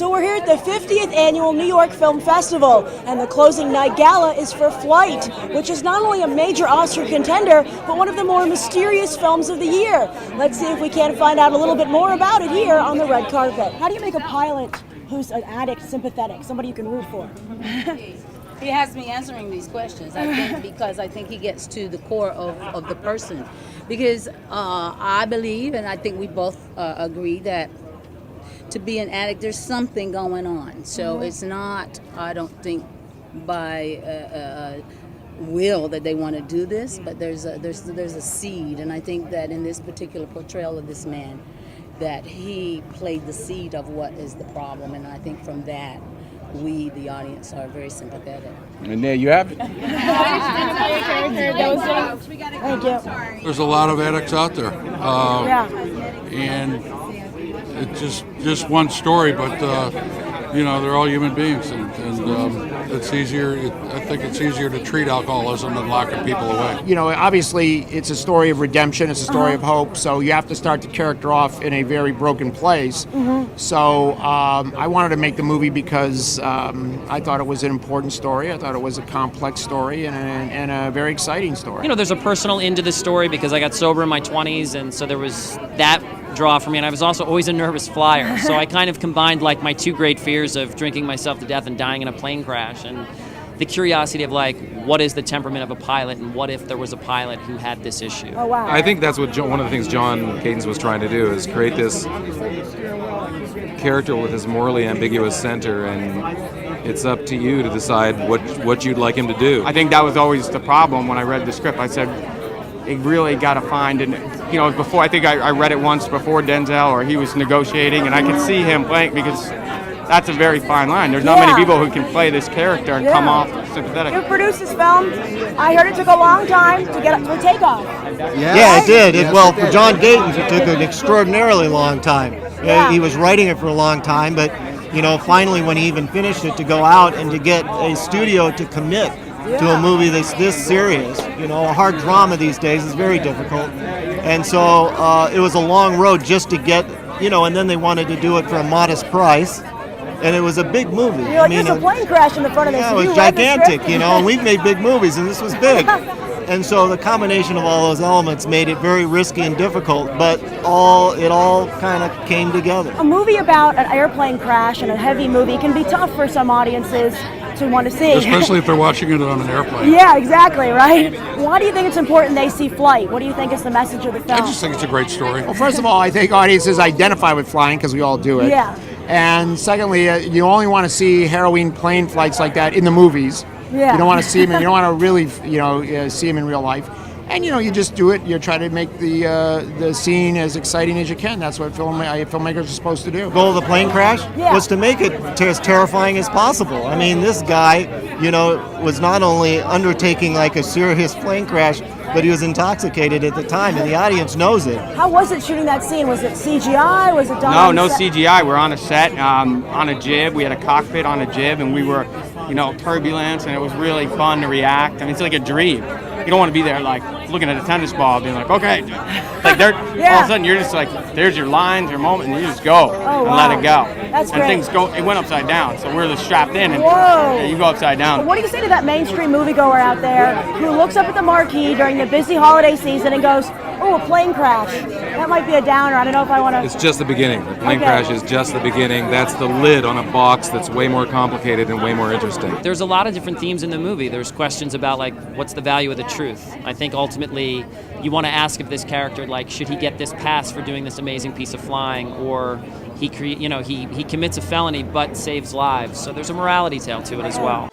So we're here at the 50th Annual New York Film Festival, and the closing night gala is for Flight, which is not only a major Oscar contender, but one of the more mysterious films of the year. Let's see if we can't find out a little bit more about it here on the red carpet. How do you make a pilot who's an addict sympathetic, somebody you can root for? He has me answering these questions, I think, because I think he gets to the core of the person. Because I believe, and I think we both agree, that to be an addict, there's something going on. So it's not, I don't think, by will that they want to do this, but there's a seed. And I think that in this particular portrayal of this man, that he played the seed of what is the problem. And I think from that, we, the audience, are very sympathetic. And there you have it. Thank you. There's a lot of addicts out there. And it's just one story, but they're all human beings, and it's easier. I think it's easier to treat alcoholism than locking people away. You know, obviously, it's a story of redemption. It's a story of hope. So you have to start the character off in a very broken place. So I wanted to make the movie because I thought it was an important story. I thought it was a complex story and a very exciting story. You know, there's a personal end to the story because I got sober in my 20s, and so there was that draw for me, and I was also always a nervous flyer, so I kind of combined like my two great fears of drinking myself to death and dying in a plane crash, and the curiosity of like, what is the temperament of a pilot, and what if there was a pilot who had this issue? Oh, wow. I think that's what one of the things John Cadens was trying to do, is create this character with this morally ambiguous center, and it's up to you to decide what you'd like him to do. I think that was always the problem when I read the script. I said, it really got to find, and before, I think I read it once before Denzel, or he was negotiating, and I could see him playing, because that's a very fine line. There's not many people who can play this character and come off sympathetic. You produced this film. I heard it took a long time to get up to a takeoff. Yeah, it did. Well, for John Gatins, it took an extraordinarily long time. He was writing it for a long time, but finally, when he even finished it, to go out and to get a studio to commit to a movie that's this serious. A hard drama these days is very difficult. And so it was a long road just to get, and then they wanted to do it for a modest price. And it was a big movie. There's a plane crash in the front of this. Yeah, it was gigantic, and we've made big movies, and this was big. And so the combination of all those elements made it very risky and difficult, but it all kind of came together. A movie about an airplane crash and a heavy movie can be tough for some audiences to want to see. Especially if they're watching it on an airplane. Yeah, exactly, right? Why do you think it's important they see Flight? What do you think is the message of the film? I just think it's a great story. Well, first of all, I think audiences identify with flying because we all do it. Yeah. And secondly, you only want to see harrowing plane flights like that in the movies. Yeah. You don't want to see them, and you don't want to really, see them in real life. And you just do it. You try to make the scene as exciting as you can. That's what filmmakers are supposed to do. The goal of the plane crash was to make it as terrifying as possible. I mean, this guy, was not only undertaking like a serious plane crash, but he was intoxicated at the time, and the audience knows it. How was it shooting that scene? Was it CGI? Was it done? No CGI. We're on a set, on a jib. We had a cockpit on a jib, and we were, turbulence, and it was really fun to react. I mean, it's like a dream. You don't want to be there like looking at a tennis ball, being like, okay, like all of a sudden you're just like, there's your lines, your moment, and you just go and let it go. That's and great. Things go. It went upside down, so we're just strapped in, and you go upside down. What do you say to that mainstream moviegoer out there who looks up at the marquee during the busy holiday season and goes, "Oh, a plane crash. That might be a downer. I don't know if I want to." It's just the beginning. The plane crash is just the beginning. That's the lid on a box that's way more complicated and way more interesting. There's a lot of different themes in the movie. There's questions about like, what's the value of the truth? I think ultimately you want to ask of this character, like, should he get this pass for doing this amazing piece of flying, or he commits a felony but saves lives. So there's a morality tale to it as well.